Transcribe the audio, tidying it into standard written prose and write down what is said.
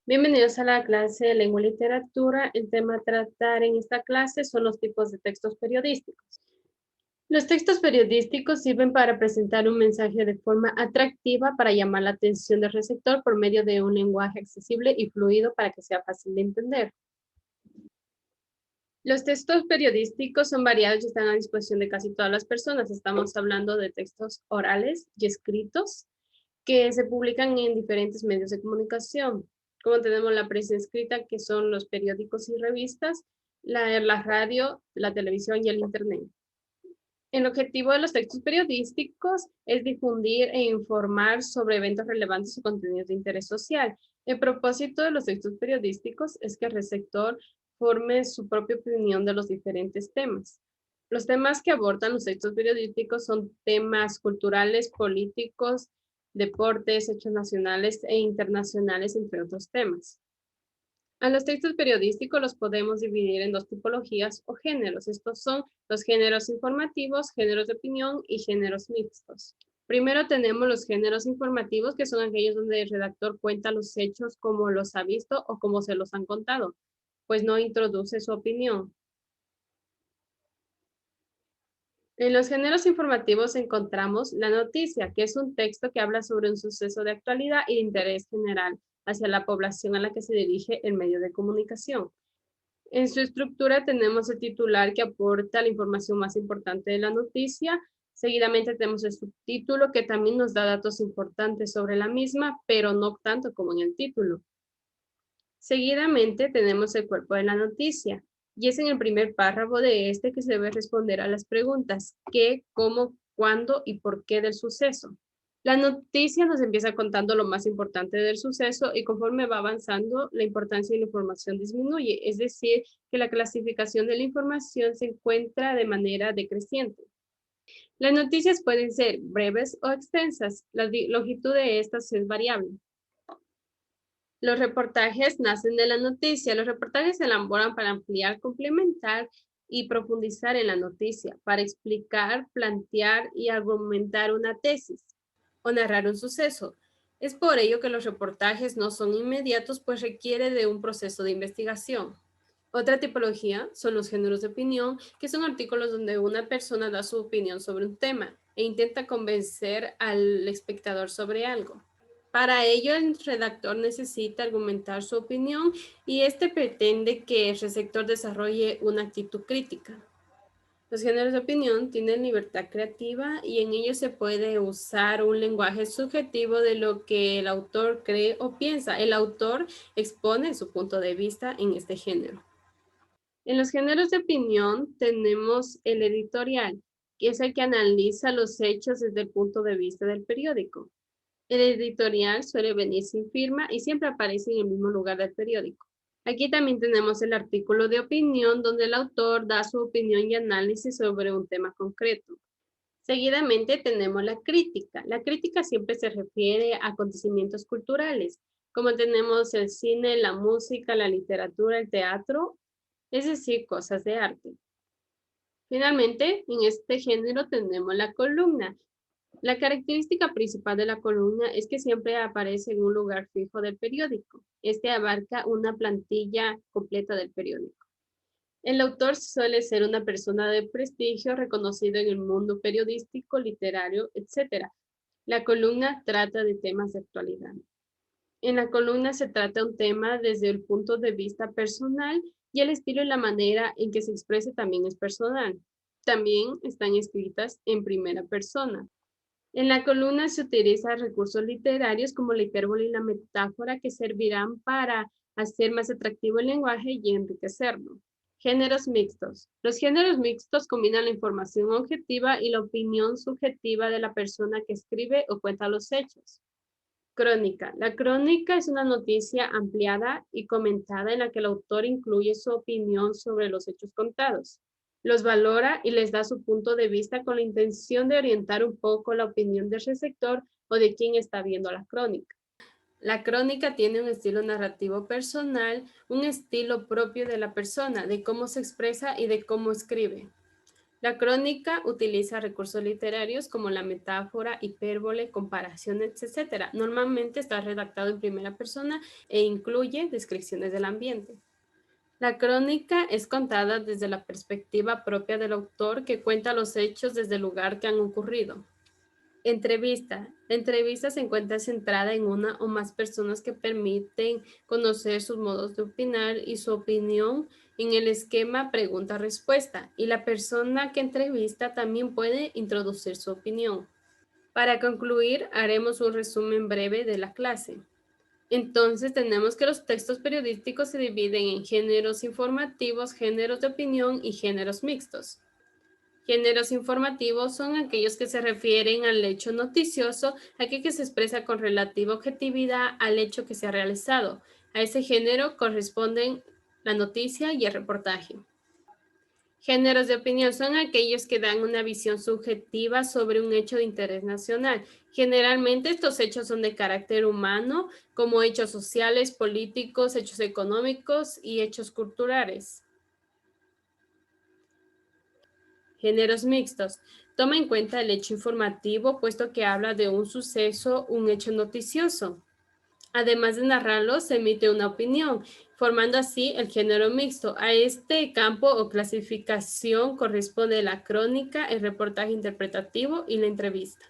Bienvenidos a la clase de Lengua y Literatura. El tema a tratar en esta clase son los tipos de textos periodísticos. Los textos periodísticos sirven para presentar un mensaje de forma atractiva para llamar la atención del receptor por medio de un lenguaje accesible y fluido para que sea fácil de entender. Los textos periodísticos son variados y están a disposición de casi todas las personas. Estamos hablando de textos orales y escritos que se publican en diferentes medios de comunicación, como tenemos la prensa escrita, que son los periódicos y revistas, la radio, la televisión y el Internet. El objetivo de los textos periodísticos es difundir e informar sobre eventos relevantes y contenidos de interés social. El propósito de los textos periodísticos es que el receptor forme su propia opinión de los diferentes temas. Los temas que abordan los textos periodísticos son temas culturales, políticos, deportes, hechos nacionales e internacionales, entre otros temas. A los textos periodísticos los podemos dividir en dos tipologías o géneros. Estos son los géneros informativos, géneros de opinión y géneros mixtos. Primero tenemos los géneros informativos, que son aquellos donde el redactor cuenta los hechos como los ha visto o como se los han contado, pues no introduce su opinión. En los géneros informativos encontramos la noticia, que es un texto que habla sobre un suceso de actualidad y de interés general hacia la población a la que se dirige el medio de comunicación. En su estructura tenemos el titular, que aporta la información más importante de la noticia. Seguidamente tenemos el subtítulo, que también nos da datos importantes sobre la misma, pero no tanto como en el título. Seguidamente tenemos el cuerpo de la noticia, y es en el primer párrafo de este que se debe responder a las preguntas: ¿qué, cómo, cuándo y por qué del suceso? La noticia nos empieza contando lo más importante del suceso, y conforme va avanzando, la importancia de la información disminuye, es decir, que la clasificación de la información se encuentra de manera decreciente. Las noticias pueden ser breves o extensas. La longitud de estas es variable. Los reportajes nacen de la noticia. Los reportajes se elaboran para ampliar, complementar y profundizar en la noticia, para explicar, plantear y argumentar una tesis o narrar un suceso. Es por ello que los reportajes no son inmediatos, pues requiere de un proceso de investigación. Otra tipología son los géneros de opinión, que son artículos donde una persona da su opinión sobre un tema e intenta convencer al espectador sobre algo. Para ello, el redactor necesita argumentar su opinión, y este pretende que el receptor desarrolle una actitud crítica. Los géneros de opinión tienen libertad creativa, y en ellos se puede usar un lenguaje subjetivo de lo que el autor cree o piensa. El autor expone su punto de vista en este género. En los géneros de opinión tenemos el editorial, que es el que analiza los hechos desde el punto de vista del periódico. El editorial suele venir sin firma y siempre aparece en el mismo lugar del periódico. Aquí también tenemos el artículo de opinión, donde el autor da su opinión y análisis sobre un tema concreto. Seguidamente tenemos la crítica. La crítica siempre se refiere a acontecimientos culturales, como tenemos el cine, la música, la literatura, el teatro, es decir, cosas de arte. Finalmente, en este género tenemos la columna. La característica principal de la columna es que siempre aparece en un lugar fijo del periódico. Este abarca una plantilla completa del periódico. El autor suele ser una persona de prestigio, reconocido en el mundo periodístico, literario, etc. La columna trata de temas de actualidad. En la columna se trata un tema desde el punto de vista personal, y el estilo y la manera en que se exprese también es personal. También están escritas en primera persona. En la columna se utilizan recursos literarios como la hipérbole y la metáfora, que servirán para hacer más atractivo el lenguaje y enriquecerlo. Géneros mixtos. Los géneros mixtos combinan la información objetiva y la opinión subjetiva de la persona que escribe o cuenta los hechos. Crónica. La crónica es una noticia ampliada y comentada en la que el autor incluye su opinión sobre los hechos contados. Los valora y les da su punto de vista con la intención de orientar un poco la opinión del receptor o de quien está viendo la crónica. La crónica tiene un estilo narrativo personal, un estilo propio de la persona, de cómo se expresa y de cómo escribe. La crónica utiliza recursos literarios como la metáfora, hipérbole, comparaciones, etcétera. Normalmente está redactado en primera persona e incluye descripciones del ambiente. La crónica es contada desde la perspectiva propia del autor que cuenta los hechos desde el lugar que han ocurrido. Entrevista. La entrevista se encuentra centrada en una o más personas que permiten conocer sus modos de opinar y su opinión en el esquema pregunta-respuesta, y la persona que entrevista también puede introducir su opinión. Para concluir, haremos un resumen breve de la clase. Entonces, tenemos que los textos periodísticos se dividen en géneros informativos, géneros de opinión y géneros mixtos. Géneros informativos son aquellos que se refieren al hecho noticioso, aquel que se expresa con relativa objetividad al hecho que se ha realizado. A ese género corresponden la noticia y el reportaje. Géneros de opinión son aquellos que dan una visión subjetiva sobre un hecho de interés nacional. Generalmente estos hechos son de carácter humano, como hechos sociales, políticos, hechos económicos y hechos culturales. Géneros mixtos. Toma en cuenta el hecho informativo, puesto que habla de un suceso, un hecho noticioso. Además de narrarlo, se emite una opinión, formando así el género mixto. A este campo o clasificación corresponde la crónica, el reportaje interpretativo y la entrevista.